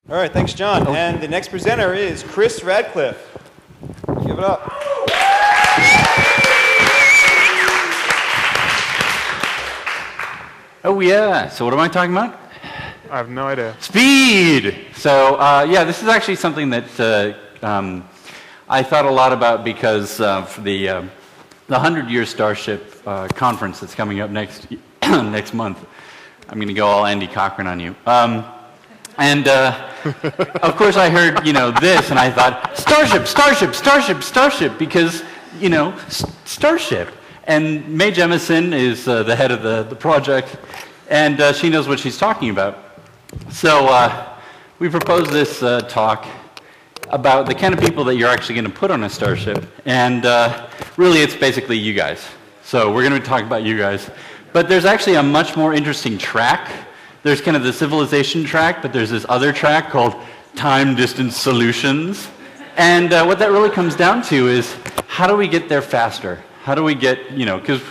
All right, thanks, John. And the next presenter is Chris Radcliff. Give it up. Oh yeah, so what am I talking about? I have no idea. Speed! So yeah, this is actually something that I thought a lot about because for the 100-year Starship conference that's coming up next month, I'm going to go all Andy Cochran on you. And of course I heard, this, and I thought, Starship, because, Starship. And Mae Jemison is the head of the project, and she knows what she's talking about. So we proposed this talk about the kind of people that you're actually going to put on a Starship, and really it's basically you guys. So we're going to talk about you guys. But there's actually a much more interesting track. There's kind of the civilization track, but there's this other track called time distance solutions. And what that really comes down to is, how do we get there faster? How do we get, because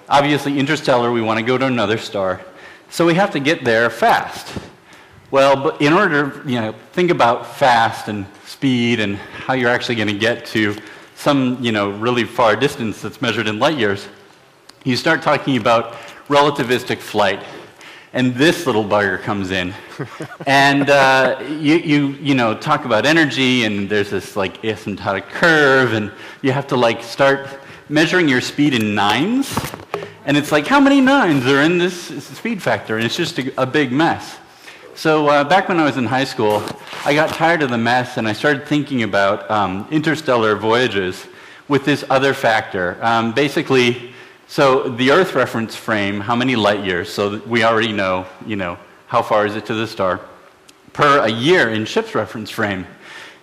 obviously interstellar, we want to go to another star. So we have to get there fast. Well, but in order to, think about fast and speed and how you're actually going to get to some, really far distance that's measured in light years, you start talking about relativistic flight. And this little bugger comes in, and you talk about energy, and there's this asymptotic curve, and you have to start measuring your speed in nines, and it's how many nines are in this speed factor, and it's just a big mess. So back when I was in high school, I got tired of the mess, and I started thinking about interstellar voyages with this other factor. Basically. So the Earth reference frame, how many light years? So we already know, how far is it to the star per a year in ship's reference frame.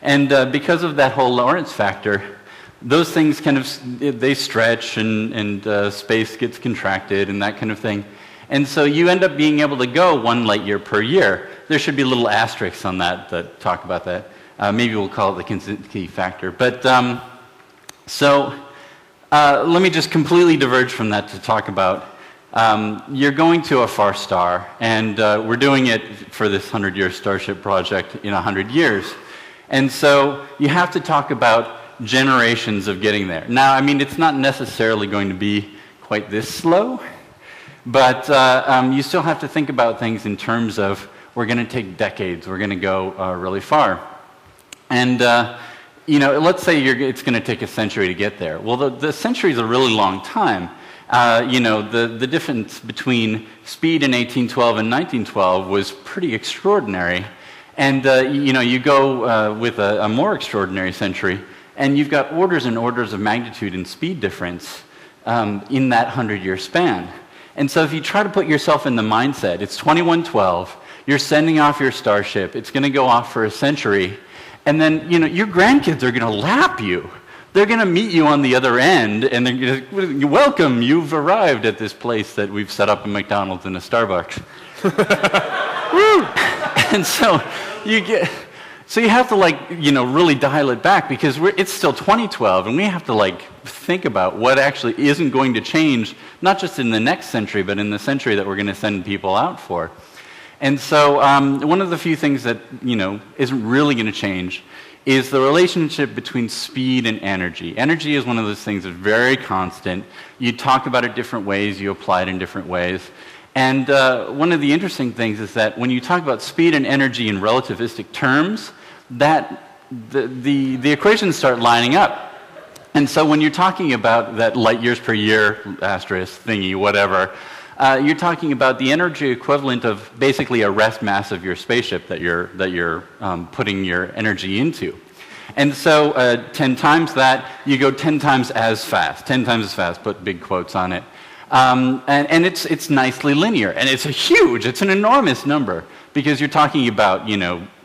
And because of that whole Lorentz factor, those things they stretch and space gets contracted and that kind of thing. And so you end up being able to go 1 light year per year. There should be little asterisks on that talk about that. Maybe we'll call it the Kaczynski factor. But let me just completely diverge from that to talk about, you're going to a far star, and we're doing it for this 100-year Starship project in 100 years. And so you have to talk about generations of getting there. Now, it's not necessarily going to be quite this slow, but you still have to think about things in terms of, we're going to take decades, we're going to go really far. And let's say it's going to take a century to get there. Well, the century is a really long time. The difference between speed in 1812 and 1912 was pretty extraordinary. And, you go with a more extraordinary century, and you've got orders and orders of magnitude in speed difference in that 100-year span. And so if you try to put yourself in the mindset, it's 2112, you're sending off your Starship, it's going to go off for a century, and then, your grandkids are going to lap you. They're going to meet you on the other end, and they're going to, welcome, you've arrived at this place that we've set up a McDonald's and a Starbucks. Woo! And so you have to really dial it back, because it's still 2012, and we have to think about what actually isn't going to change, not just in the next century, but in the century that we're going to send people out for. And so one of the few things that, isn't really going to change is the relationship between speed and energy. Energy is one of those things that's very constant. You talk about it different ways, you apply it in different ways. And one of the interesting things is that when you talk about speed and energy in relativistic terms, that the equations start lining up. And so when you're talking about that light years per year, asterisk, thingy, whatever, you're talking about the energy equivalent of basically a rest mass of your spaceship that you're putting your energy into. And so 10 times that, you go 10 times as fast, put big quotes on it. And it's nicely linear, and it's an enormous number, because you're talking about,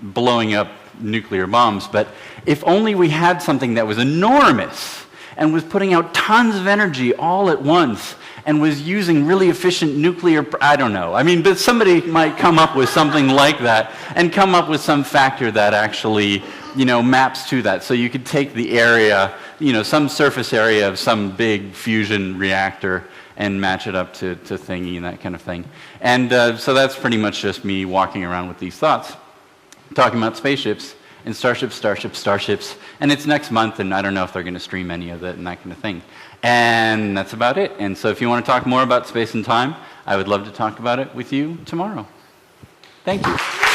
blowing up nuclear bombs. But if only we had something that was enormous and was putting out tons of energy all at once, and was using really efficient nuclear, I don't know. But somebody might come up with something like that, and come up with some factor that actually, maps to that. So you could take the area, some surface area of some big fusion reactor, and match it up to thingy and that kind of thing. And so that's pretty much just me walking around with these thoughts. talking about spaceships and starships, and it's next month, and I don't know if they're going to stream any of it and that kind of thing. And that's about it. And so if you want to talk more about space and time, I would love to talk about it with you tomorrow. Thank you.